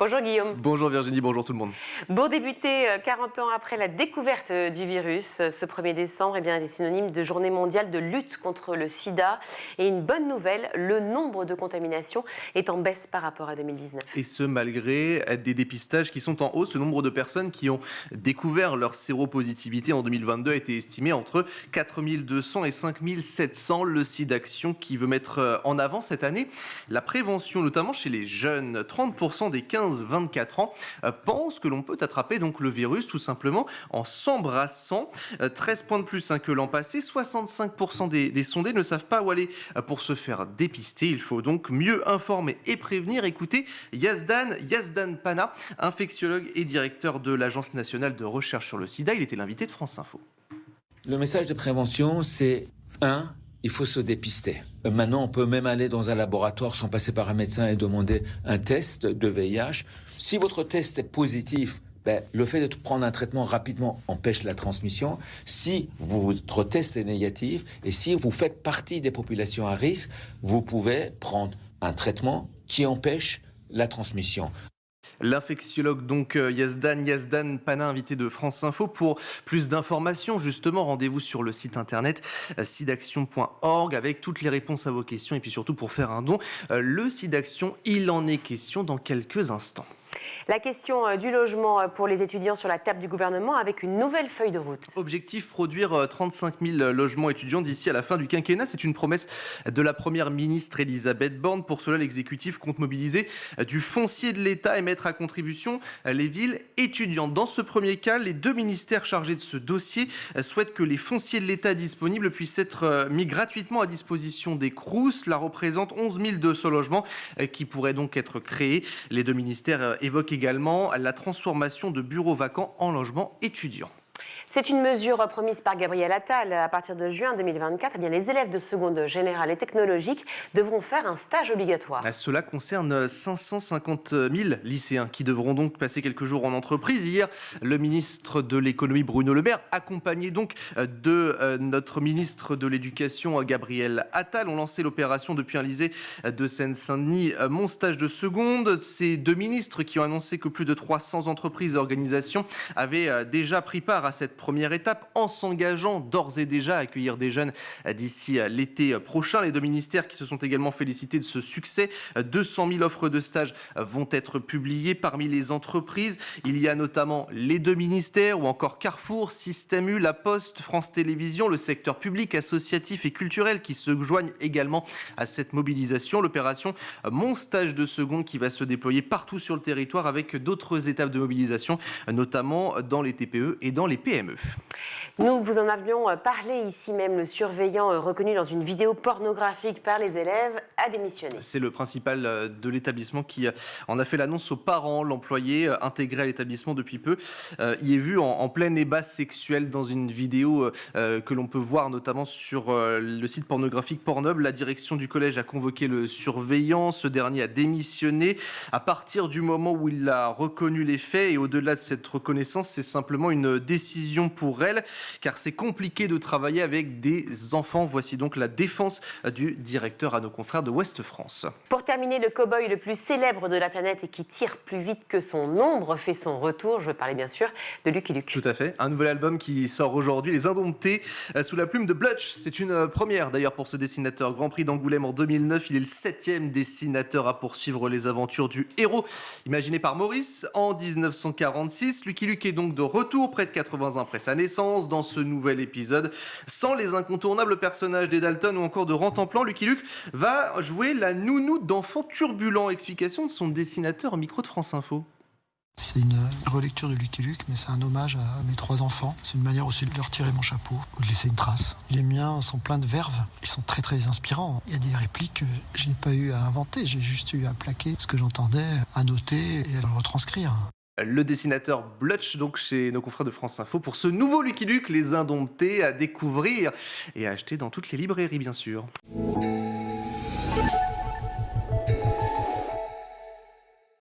Bonjour Guillaume. Bonjour Virginie, bonjour tout le monde. Pour débuter, 40 ans après la découverte du virus, ce 1er décembre est synonyme de journée mondiale de lutte contre le sida. Et une bonne nouvelle, le nombre de contaminations est en baisse par rapport à 2019. Et ce, malgré des dépistages qui sont en hausse. Le nombre de personnes qui ont découvert leur séropositivité en 2022 a été estimé entre 4200 et 5700. Le SIDAction qui veut mettre en avant cette année la prévention, notamment chez les jeunes. 30% des 15-24 ans pensent que l'on peut attraper donc le virus tout simplement en s'embrassant. 13 points de plus que l'an passé. 65% des sondés ne savent pas où aller pour se faire dépister. Il faut donc mieux informer et prévenir. Écoutez Yazdan Pana, infectiologue et directeur de l'Agence nationale de recherche sur le sida. Il était l'invité de France Info. Le message de prévention, c'est 1. Il faut se dépister. Maintenant, on peut même aller dans un laboratoire sans passer par un médecin et demander un test de VIH. Si votre test est positif, le fait de prendre un traitement rapidement empêche la transmission. Si votre test est négatif et si vous faites partie des populations à risque, vous pouvez prendre un traitement qui empêche la transmission. L'infectiologue donc Yazdan Pana, invité de France Info. Pour plus d'informations, justement, rendez-vous sur le site internet sidaction.org avec toutes les réponses à vos questions et puis surtout pour faire un don. Le SIDAction, il en est question dans quelques instants. La question du logement pour les étudiants sur la table du gouvernement avec une nouvelle feuille de route. Objectif, produire 35 000 logements étudiants d'ici à la fin du quinquennat. C'est une promesse de la première ministre Elisabeth Borne. Pour cela, l'exécutif compte mobiliser du foncier de l'État et mettre à contribution les villes étudiantes. Dans ce premier cas, les deux ministères chargés de ce dossier souhaitent que les fonciers de l'État disponibles puissent être mis gratuitement à disposition des Crous. Cela représente 11 200 logements qui pourraient donc être créés. Les deux ministères évoque également la transformation de bureaux vacants en logements étudiants. C'est une mesure promise par Gabriel Attal. À partir de juin 2024, les élèves de seconde générale et technologique devront faire un stage obligatoire. Cela concerne 550 000 lycéens qui devront donc passer quelques jours en entreprise. Hier, le ministre de l'économie Bruno Le Maire, accompagné donc de notre ministre de l'éducation Gabriel Attal, ont lancé l'opération depuis un lycée de Seine-Saint-Denis, Mon Stage de Seconde. Ces deux ministres qui ont annoncé que plus de 300 entreprises et organisations avaient déjà pris part à cette première étape en s'engageant d'ores et déjà à accueillir des jeunes d'ici l'été prochain. Les deux ministères qui se sont également félicités de ce succès. 200 000 offres de stage vont être publiées parmi les entreprises. Il y a notamment les deux ministères ou encore Carrefour, Système U, La Poste, France Télévisions, le secteur public, associatif et culturel qui se joignent également à cette mobilisation. L'opération Mon Stage de Seconde qui va se déployer partout sur le territoire avec d'autres étapes de mobilisation, notamment dans les TPE et dans les PME. Nous vous en avions parlé ici même. Le surveillant reconnu dans une vidéo pornographique par les élèves a démissionné. C'est le principal de l'établissement qui en a fait l'annonce aux parents. L'employé intégré à l'établissement depuis peu y est vu en plein débat sexuel dans une vidéo que l'on peut voir notamment sur le site pornographique Pornhub. La direction du collège a convoqué le surveillant. Ce dernier a démissionné à partir du moment où il a reconnu les faits. Et au-delà de cette reconnaissance, c'est simplement une décision pour elle, car c'est compliqué de travailler avec des enfants. Voici donc la défense du directeur à nos confrères de Ouest France. Pour terminer, le cow-boy le plus célèbre de la planète et qui tire plus vite que son ombre fait son retour. Je veux parler bien sûr de Lucky Luke. Tout à fait. Un nouvel album qui sort aujourd'hui, Les Indomptés, sous la plume de Blutch. C'est une première d'ailleurs pour ce dessinateur. Grand Prix d'Angoulême en 2009. Il est le 7e dessinateur à poursuivre les aventures du héros, imaginé par Maurice en 1946. Lucky Luke est donc de retour près de 80 ans après sa naissance dans ce nouvel épisode. Sans les incontournables personnages des Dalton ou encore de Rantanplan, Lucky Luke va jouer la nounou d'enfants turbulents. Explication de son dessinateur au micro de France Info. C'est une relecture de Lucky Luke, mais c'est un hommage à mes 3 enfants. C'est une manière aussi de leur tirer mon chapeau, ou de laisser une trace. Les miens sont pleins de verve, ils sont très très inspirants. Il y a des répliques que je n'ai pas eu à inventer, j'ai juste eu à plaquer ce que j'entendais, à noter et à le retranscrire. Le dessinateur Blutch, donc chez nos confrères de France Info, pour ce nouveau Lucky Luke, Les Indomptés, à découvrir et à acheter dans toutes les librairies, bien sûr.